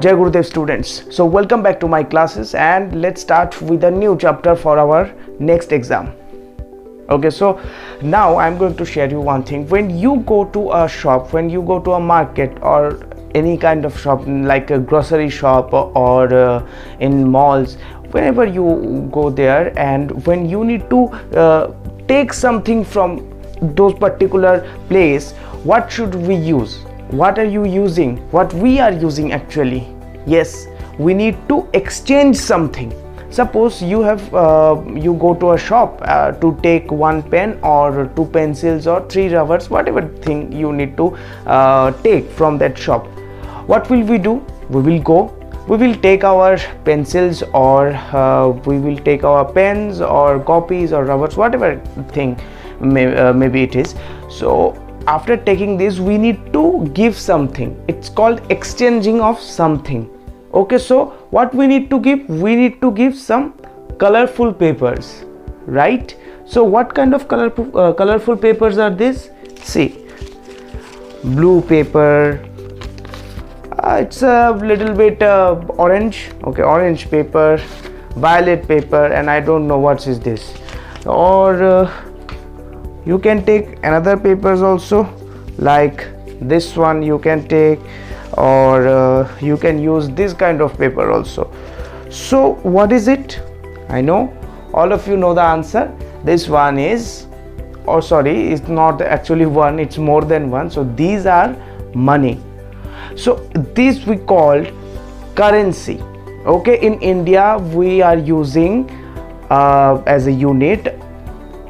Jai Gurudev students. So welcome back to my classes and let's start with a new chapter for our next exam. Okay, so now I'm going to share you one thing. When you go to a shop, when you go to a market or any kind of shop like a grocery shop or in malls, whenever you go there and when you need to take something from those particular place, what should we use? What are you using? What we are using actually? Yes, we need to exchange something. Suppose you have you go to a shop to take one pen or two pencils or three rubbers, whatever thing you need to take from that shop. What will we do? We will take our pencils or we will take our pens or copies or rubbers, whatever thing maybe it is. So after taking this, we need to give something. It's called exchanging of something. Okay, so what we need to give? We need to give some colorful papers, right? So what kind of colorful papers are this? See, blue paper, it's a little bit orange. Okay, orange paper, violet paper, and I don't know what is this. Or you can take another papers also, like this one you can take, or you can use this kind of paper also. So what is it? I know all of you know the answer. This one is, or sorry, it's not actually one, it's more than one. So these are money. So this we called currency. Okay, in India we are using as a unit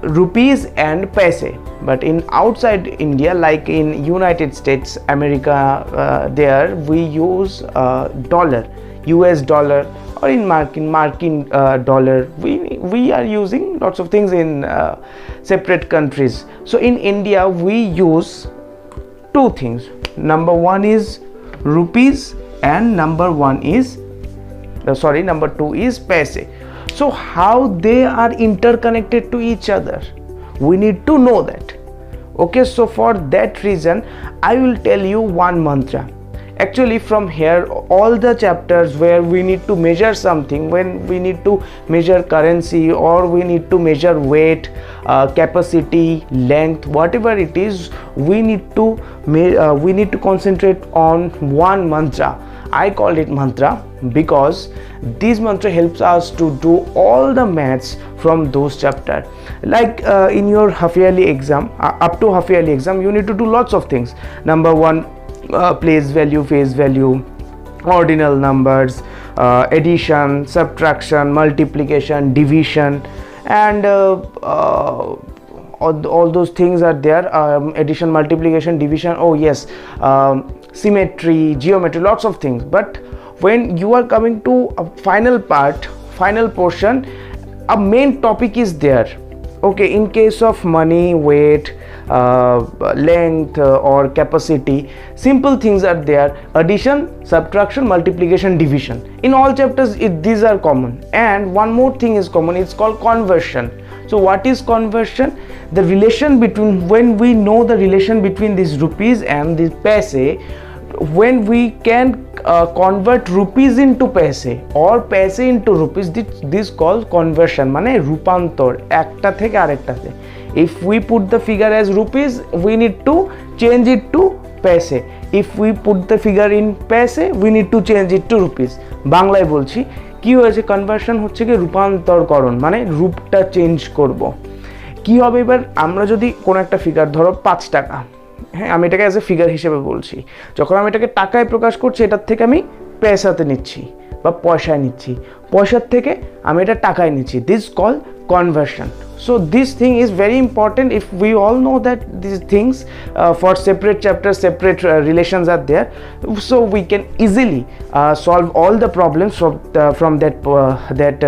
rupees and paise, but in outside India, like in United States, America, there we use dollar, US dollar, or in Markin dollar. We are using lots of things in separate countries. So in India we use two things. Number one is rupees and number two is paise. So how they are interconnected to each other, we need to know that. Okay, so for that reason I will tell you one mantra. Actually from here all the chapters where we need to measure something, when we need to measure currency or we need to measure weight, capacity, length, whatever it is, we need to concentrate on one mantra. I call it mantra because this mantra helps us to do all the maths from those chapters. Like in your half yearly exam, up to half yearly exam, you need to do lots of things. Number one, place value, phase value, ordinal numbers, addition, subtraction, multiplication, division, and all those things are there. Addition, multiplication, division, oh yes, symmetry, geometry, lots of things. But when you are coming to a final portion, a main topic is there. Okay, in case of money, weight, length or capacity, simple things are there: addition, subtraction, multiplication, division. In all chapters these are common. And one more thing is common, it's called conversion. So what is conversion? The relation between, when we know the relation between these rupees and this paise, when we can convert rupees into paise or paise into rupees, this called conversion, মানে রূপান্তর একটা থেকে আরেকটাতে. If we put the figure as rupees, we need to change it to paise. If we put the figure in paise, we need to change it to rupees. বাংলায় বলছি, কি হয়েছে, conversion হচ্ছে কি রূপান্তরকরণ, মানে রূপটা চেঞ্জ করব. কি হবে এবার, আমরা যদি কোনো একটা ফিগার, ধরো 5 টাকা, হ্যাঁ, আমি এটাকে অ্যাজ এ ফিগার হিসেবে বলছি, যখন আমি এটাকে টাকায় প্রকাশ করছি, এটার থেকে আমি পয়সাতে নিচ্ছি বা পয়সায় নিচ্ছি, পয়সার থেকে আমি এটা টাকায় নিচ্ছি, this call conversion. So this thing is very important. If we all know that these things for separate chapters, separate relations are there, so we can easily solve all the problems from that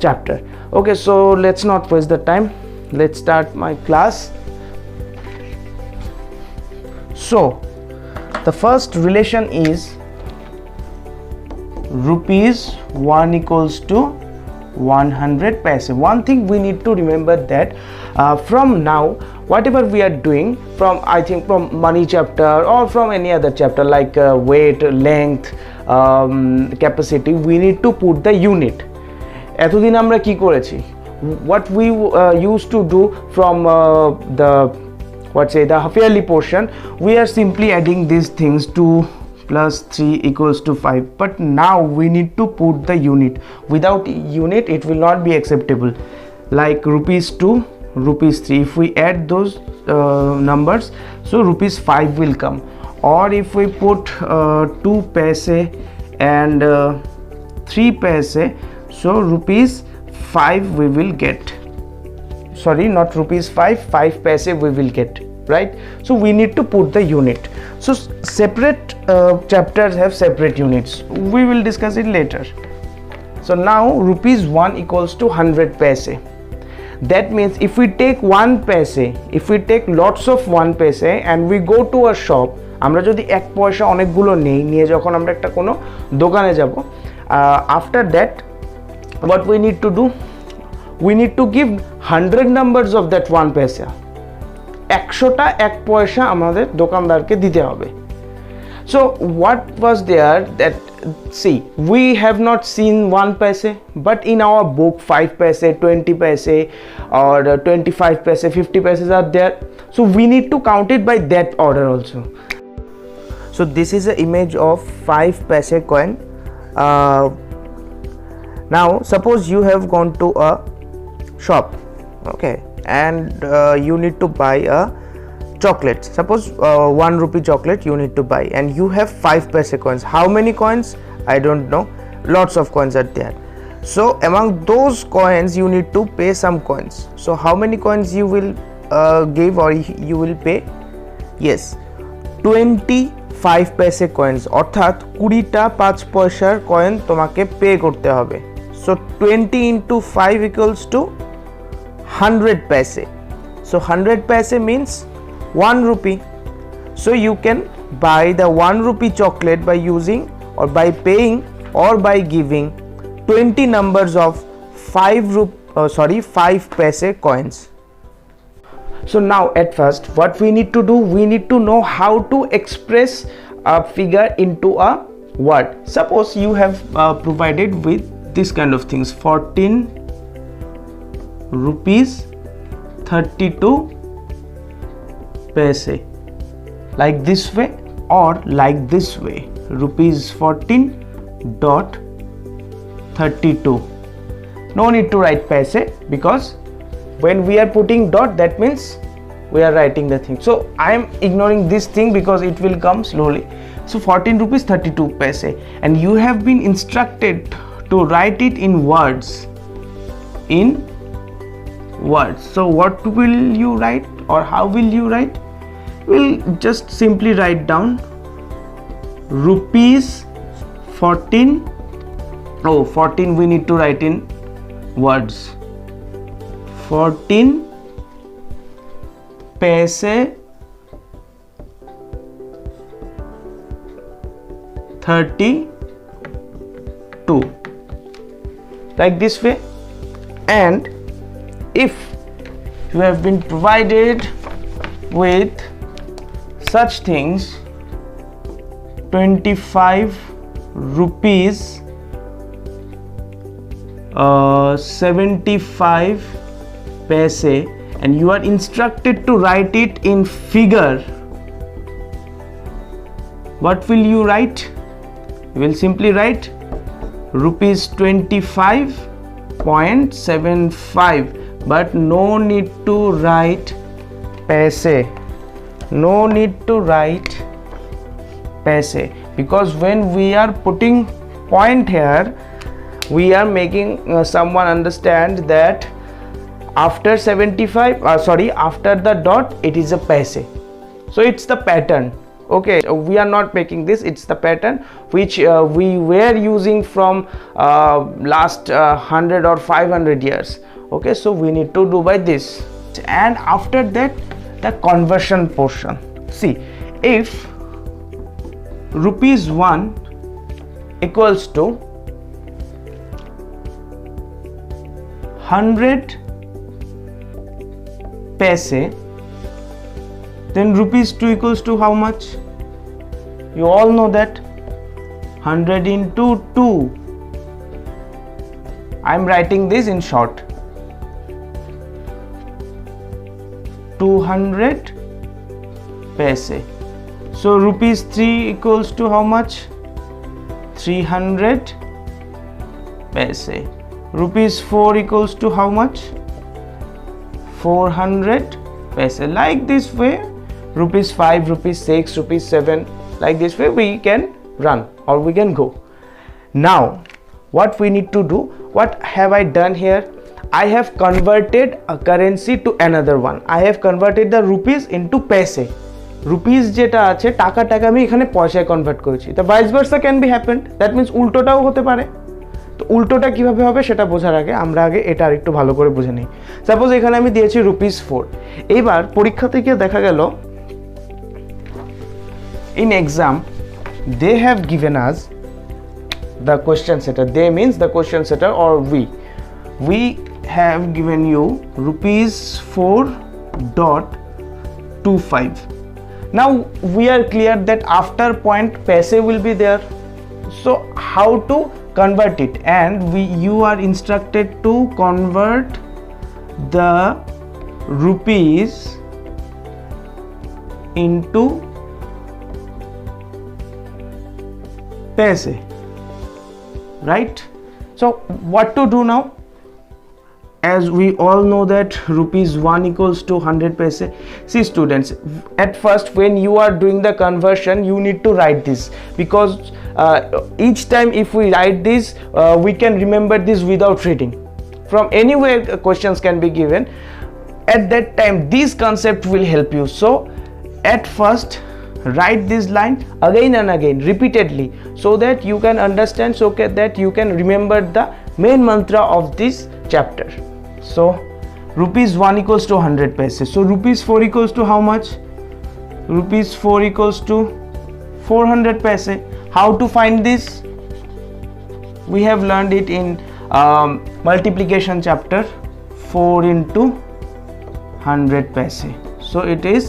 chapter. Okay, so let's not waste the time. Let's start my class. So the first relation is rupees 1 equals to 100 paise. One thing we need to remember that from now, whatever we are doing, from I think from money chapter or from any other chapter like weight, length, capacity, we need to put the unit. এতদিন আমরা কি করেছি, what we used to do from the half yearly portion, we are simply adding these things. 2 plus 3 equals to 5, but now we need to put the unit. Without unit it will not be acceptable, like rupees 2, rupees 3. If we add those numbers, so rupees 5 will come. Or if we put 2 paise and 3 paise, so rupees 5 we will get, sorry, not rupees 5 paise we will get, right? So we need to put the unit. So separate chapters have separate units, we will discuss it later. So now rupees 1 equals to 100 paise. That means if we take 1 paise, if we take lots of 1 paise and we go to a shop, আমরা যদি 1 পয়সা অনেকগুলো নেই, নিয়ে যখন আমরা একটা কোনো দোকানে যাব, after that what we need to do, we need to give 100 numbers of that 1 paisa. 100টা 1 পয়সা আমাদের দোকানদারকে দিতে হবে. So what was there that, see, we have not seen 1 paise, but in our book 5 paise, 20 paise or 25 paise, 50 paises are there. So we need to count it by that order also. So this is an image of 5 paise coin. Now suppose you have gone to a shop, okay, and you need to buy a chocolate. Suppose 1 rupee chocolate you need to buy, and you have 5 paise coins. How many coins? I don't know. Lots of coins are there. So among those coins you need to pay some coins. So how many coins you will give or you will pay? Yes, 25 paise coins. অর্থাৎ 20টা 5 পয়সার coin তোমাকে pay করতে হবে. So 20 into 5 equals to 100 paise. So 100 paise means 1 rupee. So you can buy the 1 rupee chocolate by using or by paying or by giving 20 numbers of 5 paise coins. So now at first what we need to do, we need to know how to express a figure into a word. Suppose you have provided with this kind of things, 14 rupees 32 paise, like this way or like this way, rupees 14.32. No need to write paise, because when we are putting dot, that means we are writing the thing. So I am ignoring this thing because it will come slowly. So 14 rupees 32 paise, and you have been instructed to write it in words. So what will you write, or how will you write? We'll just simply write down rupees 14. 14 we need to write in words. 14 paise 32, like this way. And if you have been provided with such things, 25 rupees 75 paise, and you are instructed to write it in figure, what will you write? You will simply write rupees 25.75, but no need to write paise. No need to write paise, because when we are putting point here, we are making someone understand that after 75, after the dot, it is a paise. So it's the pattern. Okay, we are not making this, it's the pattern which we were using from last 100 or 500 years. Okay, so we need to do by this. And after that, the conversion portion. See, if rupees 1 equals to 100 paise, then rupees 2 equals to how much? You all know that 100 into 2. I am writing this in short. 200 paise. So rupees 3 equals to how much? 300 paise. Rupees 4 equals to how much? 400 paise. Like this way, rupees 5, rupees 6, rupees 7, like this way we can run or we can go. Now what we need to do, what have I done here? I have converted a currency to another one. I have converted the rupees into paise. Rupees যেটা আছে টাকাটাকে আমি এখানে পয়সায় convert করেছি। তো vice versa can be happened, that means উল্টোটাও হতে পারে। তো উল্টোটা কিভাবে হবে সেটা বোঝার আগে আমরা আগে এটা আরেকটু ভালো করে বুঝে নিই। সাপোজ এখানে আমি দিয়েছি রুপিস 4। এবার পরীক্ষা থেকে দেখা গেল in exam they have given us the question setter. They means the question setter, or we have given you rupees 4.25. Now we are clear that after point paise will be there. So how to convert it? And you are instructed to convert the rupees into paise, right? So what to do now? As we all know that rupees 1 equals to 100 paise. See students, at first when you are doing the conversion you need to write this, because each time if we write this we can remember this without reading. From anywhere questions can be given. At that time this concept will help you. So at first write this line again and again repeatedly, so that you can understand, so that you can remember the main mantra of this chapter. So rupees 1 equals to 100 paise. So rupees 4 equals to how much? Rupees 4 equals to 400 paise. How to find this? We have learned it in multiplication chapter. 4 into 100 paise. So it is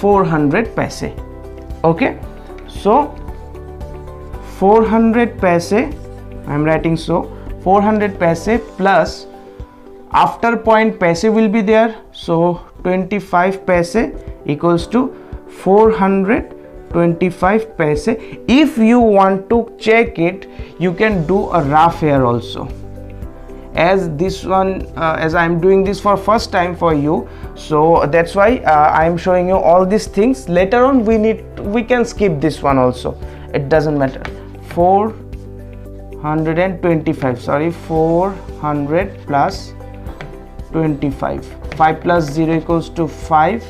400 paise. Okay, so 400 paise, I am writing so 400 paise plus after point paise will be there, so 25 paise equals to 425 paise. If you want to check it, you can do a rough here also. As this one, as I am doing this for first time for you, so that's why I am showing you all these things. Later on we can skip this one also, it doesn't matter. 425, sorry, 400 plus 25. 5 plus 0 equals to 5,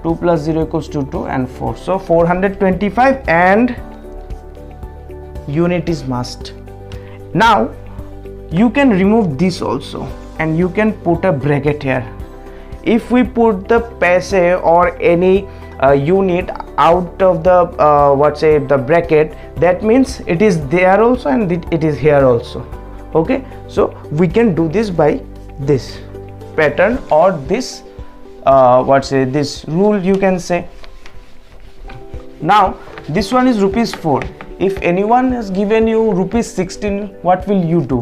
2 plus 0 equals to 2, and 4. So 425, and unit is must. Now you can remove this also, and you can put a bracket here. If we put the paise or any unit out of the the bracket, that means it is there also and it is here also. Okay, so we can do this by this pattern or this this rule, you can say. Now this one is rupees 4. If anyone has given you rupees 16, what will you do?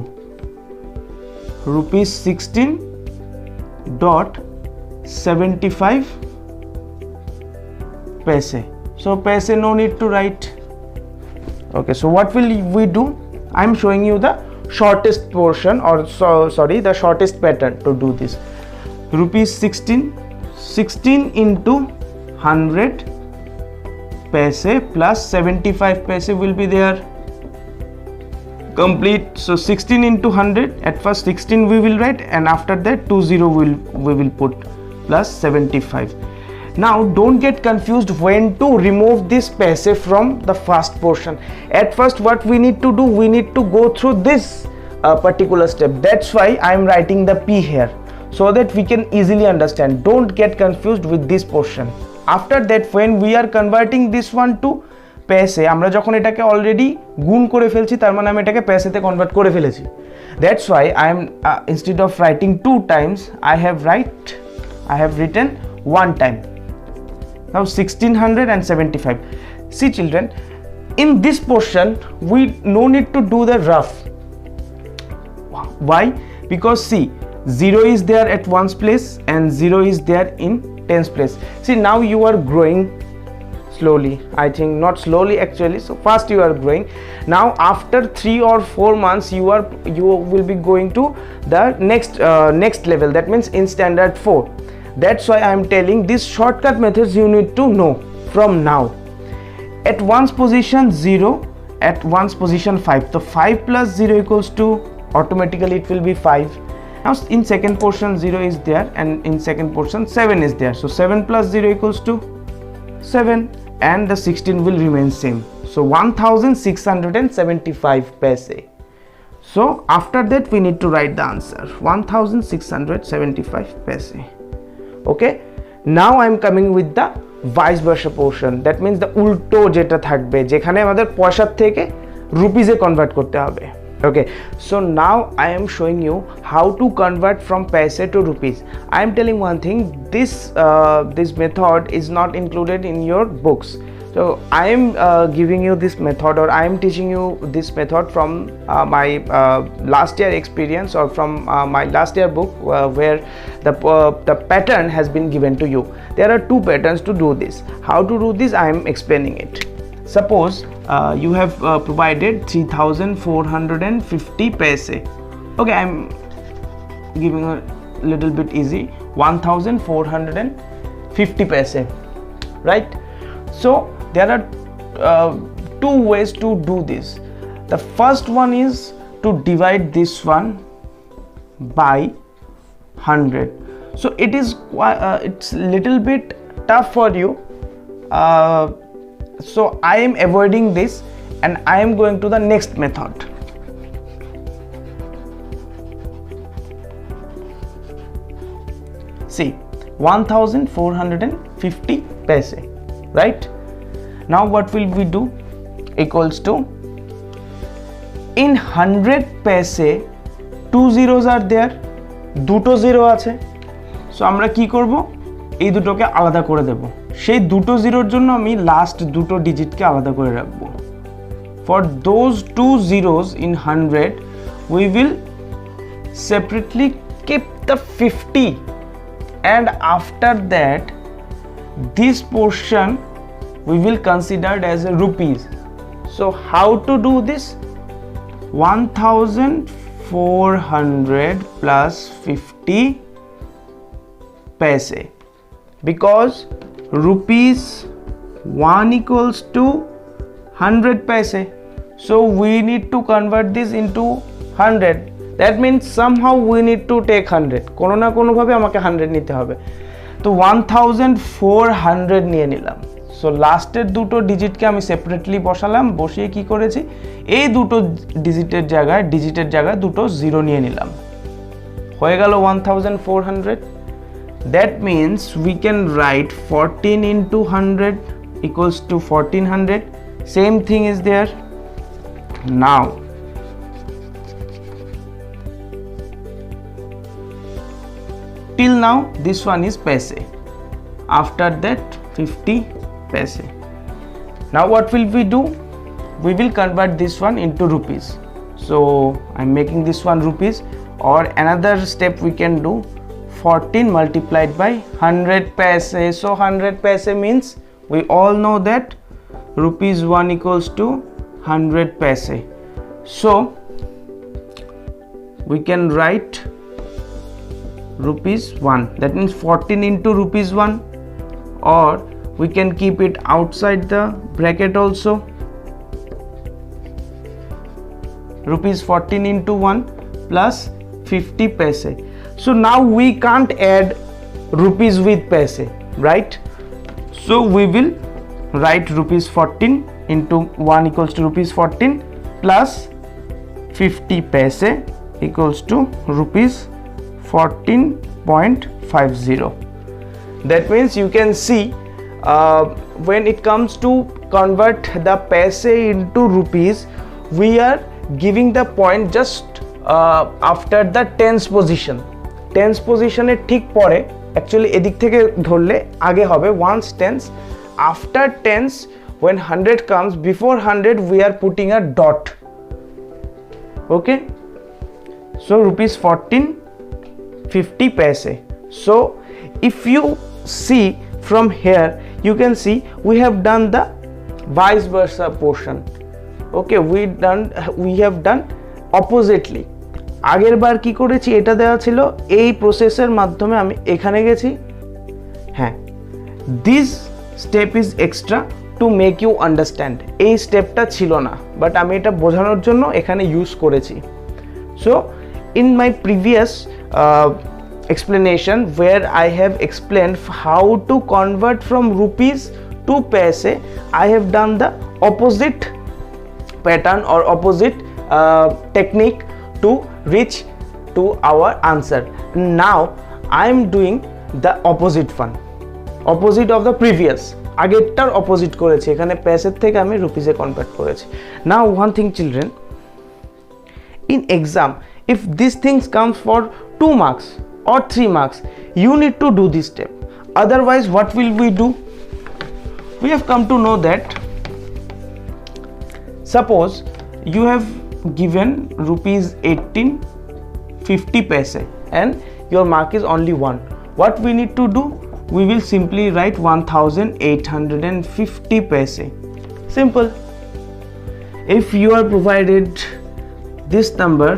Rupees 16.75 paise. So paise no need to write. Okay, so what will we do? I am showing you the shortest portion, or the shortest pattern to do this. Rupees 16 into 100 paise plus 75 paise will be there. Complete. So 16 into 100, at first 16 we will write, and after that 20 we will put plus 75. Now don't get confused when to remove this paise from the first portion. At first what we need to do, we need to go through this particular step. That's why I am writing the P here, so that we can easily understand. Don't get confused with this portion. After that, when we are converting this one to पैसे আমরা যখন এটাকে already গুণ করে ফেলছি তার মানে আমি এটাকে पैसेতে কনভার্ট করে ফেলেছি that's why I am instead of writing 2 times I have written 1 time now 1675 see children in this portion we no need to do the rough why because see 0 is there at ones place and 0 is there in tens place see now you are growing slowly I think not slowly actually so fast you are growing now after 3 or 4 months you will be going to the next level that means in standard 4 that's why I am telling these shortcut methods you need to know from now at ones position 0 at ones position 5 so 5 plus 0 equals to automatically it will be 5 now in second portion 0 is there and in second portion 7 is there so 7 plus 0 equals to 7 and the 16 will remain same so 1675 paise so after that we need to write the answer 1675 paise okay now I am coming with the vice versa portion that means the ulto jeta thakbe jekhane amader পয়সার থেকে রুপিসে convert করতে হবে okay so now I am showing you how to convert from paise to rupees I am telling one thing this method is not included in your books so I am giving you this method or I am teaching you this method from my last year experience or from my last year book where the pattern has been given to you there are 2 patterns to do this how to do this I am explaining it suppose you have provided 3450 paise okay I am giving a little bit easy 1450 paise right so there are 2 ways to do this the first one is to divide this one by 100 so it is it's little bit tough for you so I am avoiding this and I am going to the next method see 1450 paise right now what will we do equals to in 100 paise 2 zeros are there দুটো zero আছে so আমরা কি করব এই দুটোকে আলাদা করে দেব সেই দুটো জিরোর জন্য আমি লাস্ট দুটো ডিজিটকে আলাদা করে রাখব for those 2 zeros in 100 we will separately keep the 50 and after that this portion we will consider as a rupees so how to do this 1400 plus 50 paise because rupees 1 equals to 100 paise so we need to convert this into 100 that means somehow we need to take 100 কোনো না কোনো ভাবে আমাকে 100 নিতে হবে তো 1400 নিয়ে নিলাম সো লাস্টের দুটো ডিজিটকে আমি সেপারেটলি বসালাম বসিয়ে কি করেছি এই দুটো ডিজিটের জায়গায় দুটো জিরো নিয়ে নিলাম হয়ে গেল 1400 that means we can write 14 into 100 equals to 1400 same thing is there now till now this one is paise after that 50 paise now what will we do we will convert this one into rupees so I'm making this one rupees or another step we can do 14 multiplied by 100 paise so 100 paise means we all know that rupees 1 equals to 100 paise so we can write rupees 1 that means 14 into rupees 1 or we can keep it outside the bracket also rupees 14 into 1 plus 50 paise so now we can't add rupees with paise right so we will write rupees 14 into 1 equals to rupees 14 plus 50 paise equals to rupees 14.50 that means you can see when it comes to convert the paise into rupees, we are giving the point just after the tens position. Tens position এর ঠিক পরে, actually এদিক থেকে ধরলে আগে হবে once tens, after tens when 100 comes, before 100 we are putting a dot. Okay, so rupees 14.50 paise. So if you see from here, you can see we have done the vice versa portion. Okay, we have done oppositely. আগের বার কি করেছি, এটা দেওয়া ছিল, এই প্রসেসের মাধ্যমে আমি এখানে গেছি। হ্যাঁ, this step is extra to make you understand. এই স্টেপটা ছিল না, বাট আমি এটা বোঝানোর জন্য এখানে ইউজ করেছি। So in my previous explanation where I have explained how to convert from rupees to paise, I have done the opposite pattern or opposite technique to reach to our answer. Now I am doing the opposite one, opposite of the previous. আগেরটার opposite করেছি, এখানে পেসের থেকে আমি রুপিসে convert করেছি। Now one thing children, in exam if these things comes for 2 marks or 3 marks, you need to do this step. Otherwise what will we do? We have come to know that suppose you have given rupees 18.50 paise and your mark is only 1. What we need to do? We will simply write 1850 paise. Simple. If you are provided this number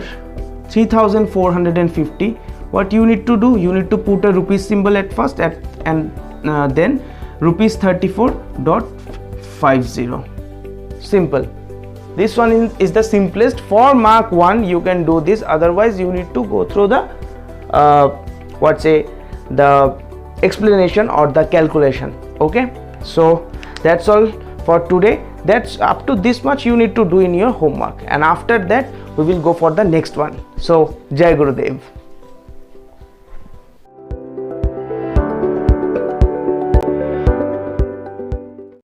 3450, what you need to do? You need to put a rupees symbol at first and then rupees 34.50. Simple. This one is the simplest. For mark 1 you can do this, otherwise you need to go through the the explanation or the calculation. Okay, so that's all for today. That's up to this much you need to do in your homework, and after that we will go for the next one. So Jai Gurudev.